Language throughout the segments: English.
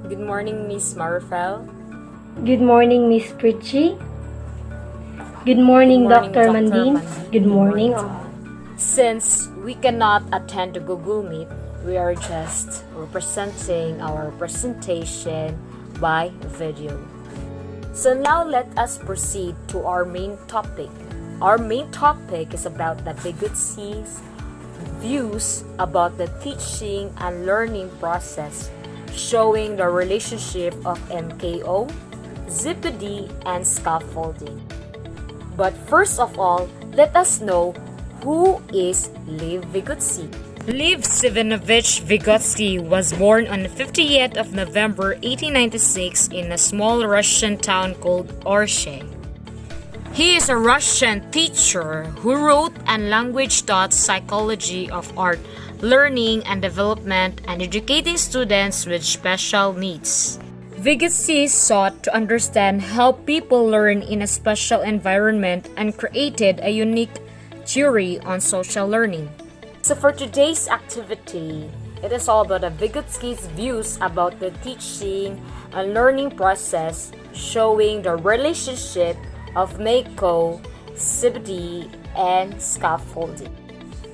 Good morning, Miss Marifel. Good morning, Miss Preche. Good morning, Dr. Mandin. Good morning. Since we cannot attend the Google Meet, we are just representing our presentation by video. So now let us proceed to our main topic. Our main topic is about the Vygotski's views about the teaching and learning process, showing the relationship of MKO, ZPD, and scaffolding. But first of all, let us know who is Lev Vgotsky. Lev Vgotsky was born on the 50th of November 1896 in a small Russian town called Preche. He is a Russian teacher who wrote and language-taught psychology of art, learning and development, and educating students with special needs. Vygotsky sought to understand how people learn in a special environment and created a unique theory on social learning. So for today's activity, it is all about Vygotsky's views about the teaching and learning process, showing the relationship of MKO, ZPD, and scaffolding.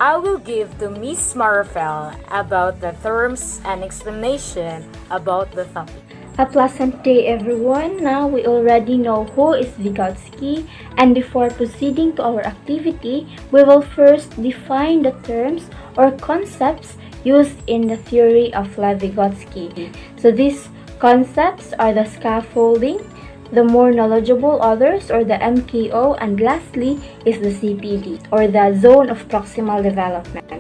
I will give to Miss Marifel about the terms and explanation about the topic. A pleasant day, everyone. Now we already know who is Vygotsky, and before proceeding to our activity, we will first define the terms or concepts used in the theory of Lev Vgotsky. So these concepts are the scaffolding, the more knowledgeable others, or the MKO, and lastly is the ZPD, or the zone of proximal development.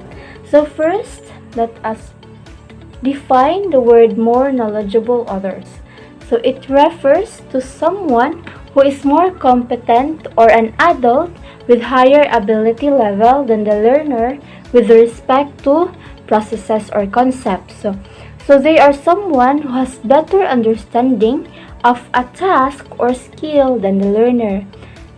So first, let us define the word more knowledgeable others. So it refers to someone who is more competent or an adult with higher ability level than the learner with respect to processes or concepts. So they are someone who has better understanding of a task or skill than the learner.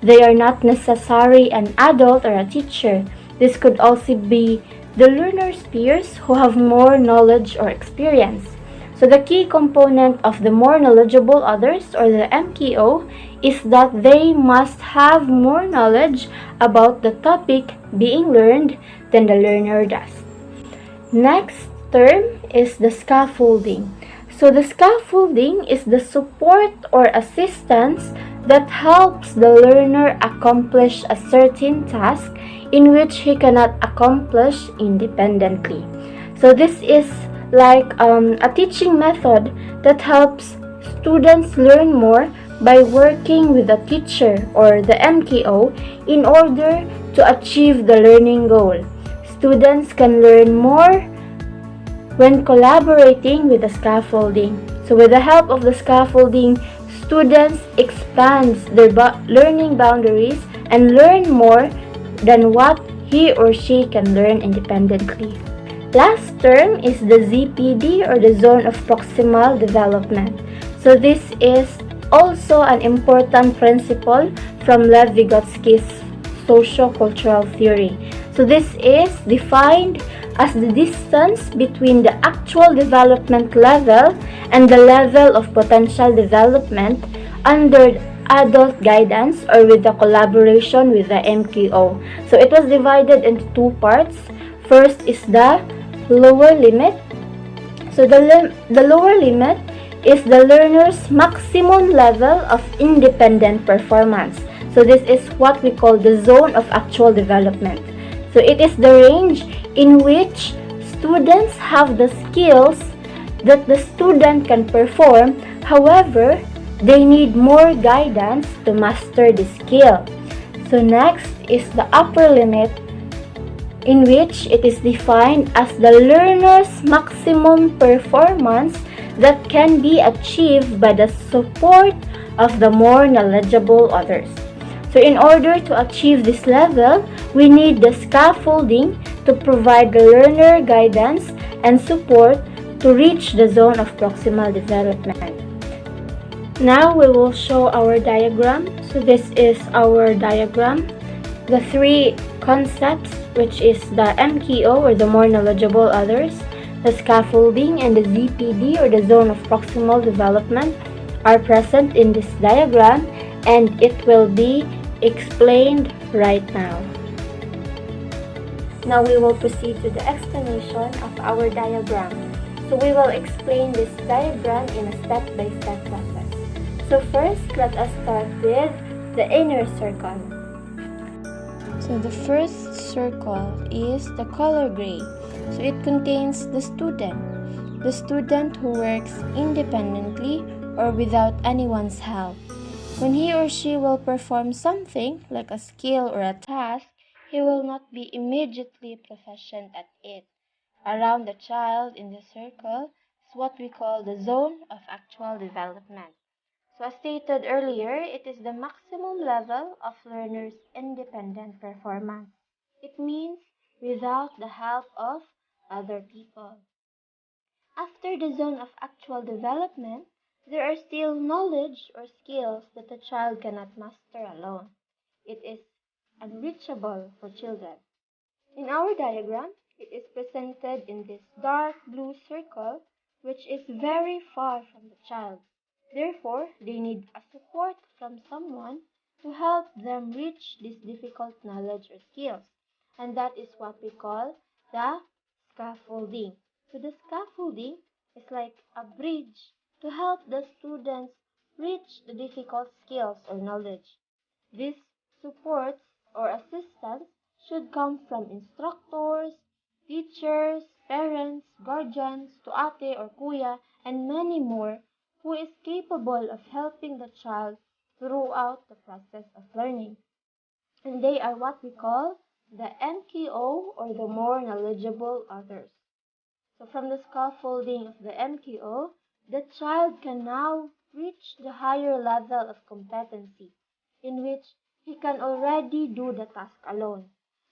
They are not necessarily an adult or a teacher. This could also be the learner's peers who have more knowledge or experience. So the key component of the more knowledgeable others, or the MKO, is that they must have more knowledge about the topic being learned than the learner does. Next term is the scaffolding. So the scaffolding is the support or assistance that helps the learner accomplish a certain task in which he cannot accomplish independently. So this is like a teaching method that helps students learn more by working with the teacher or the MKO in order to achieve the learning goal. Students can learn more when collaborating with the scaffolding. So with the help of the scaffolding, students expand their learning boundaries and learn more than what he or she can learn independently. Last term is the ZPD, or the zone of proximal development. So this is also an important principle from Lev Vgotsky's socio-cultural theory. So this is defined as the distance between the actual development level and the level of potential development under adult guidance or with the collaboration with the MKO. So it was divided into two parts. First is the lower limit. So the lower limit is the learner's maximum level of independent performance. So this is what we call the zone of actual development. So it is the range in which students have the skills that the student can perform. However, they need more guidance to master the skill. So next is the upper limit, in which it is defined as the learner's maximum performance that can be achieved by the support of the more knowledgeable others. So in order to achieve this level, we need the scaffolding to provide the learner guidance and support to reach the zone of proximal development. Now we will show our diagram. So this is our diagram. The three concepts, which is the MKO, or the more knowledgeable others, The scaffolding and the ZPD, or the zone of proximal development, are present in this diagram, and it will be explained right now. Now we will proceed to the explanation of our diagram. So we will explain this diagram in a step-by-step process. So first, let us start with the inner circle. So the first circle is the color gray. So it contains the student who works independently or without anyone's help. When he or she will perform something like a skill or a task, he will not be immediately proficient at it. Around the child in the circle is what we call the zone of actual development. So as stated earlier, it is the maximum level of learner's independent performance. It means without the help of other people. After the zone of actual development, there are still knowledge or skills that a child cannot master alone. It is unreachable for children. In our diagram, it is presented in this dark blue circle, which is very far from the child. Therefore, they need a support from someone to help them reach this difficult knowledge or skills. And that is what we call the scaffolding. So the scaffolding is like a bridge to help the students reach the difficult skills or knowledge. This supports or assistance should come from instructors, teachers, parents, guardians, to ate or kuya, and many more who is capable of helping the child throughout the process of learning. And they are what we call the MKO, or the more knowledgeable others. So from the scaffolding of the MKO, the child can now reach the higher level of competency, in which he can already do the task alone.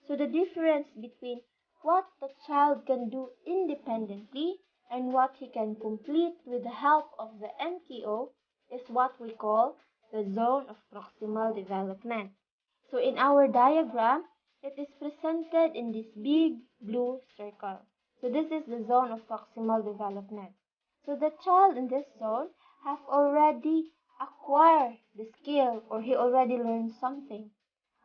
So the difference between what the child can do independently and what he can complete with the help of the MKO is what we call the zone of proximal development. So in our diagram, it is presented in this big blue circle. So this is the zone of proximal development. So the child in this zone have already acquired the skill, or he already learned something.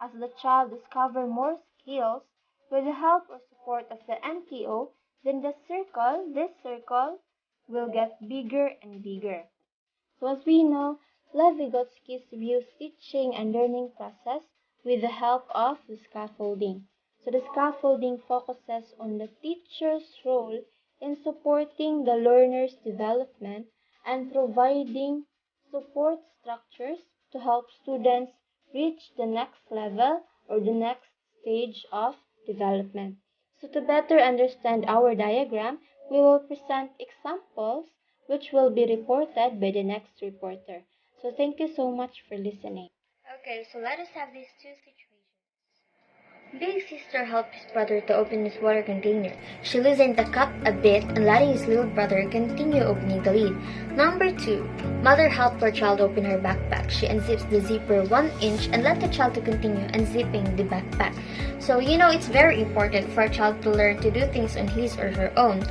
As the child discover more skills with the help or support of the MKO, then this circle will get bigger and bigger. So as we know, Lev Vgotsky views teaching and learning process with the help of the scaffolding. So the scaffolding focuses on the teacher's role in supporting the learner's development and providing support structures to help students reach the next level or the next stage of development. So to better understand our diagram, we will present examples which will be reported by the next reporter. So thank you so much for listening. Okay, so let us have these two situations. Big sister helped his brother to open his water container. She loosened the cup a bit and letting his little brother continue opening the lid. Number 2. Mother helped her child open her backpack. She unzips the zipper 1 inch and let the child to continue unzipping the backpack. So, it's very important for a child to learn to do things on his or her own.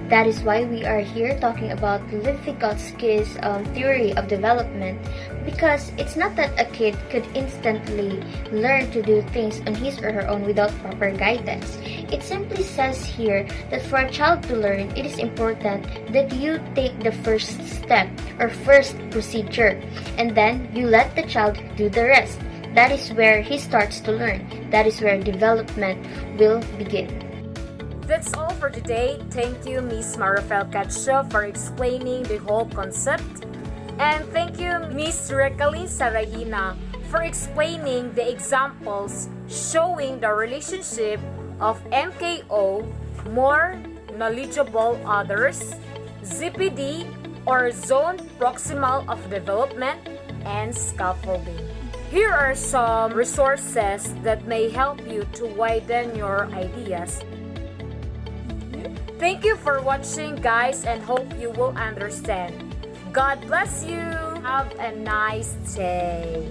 That is why we are here talking about Lev Vgotsky's theory of development, because it's not that a kid could instantly learn to do things on his or her own without proper guidance. It simply says here that for a child to learn, it is important that you take the first step or first procedure, and then you let the child do the rest. That is where he starts to learn. That is where development will begin. That's all for today. Thank you, Miss Marifel Quicho, for explaining the whole concept. And thank you, Miss Rickalyn Saragina, for explaining the examples showing the relationship of MKO, more knowledgeable others, ZPD, or zone proximal of development, and scaffolding. Here are some resources that may help you to widen your ideas. Thank you for watching, guys, and hope you will understand. God bless you. Have a nice day.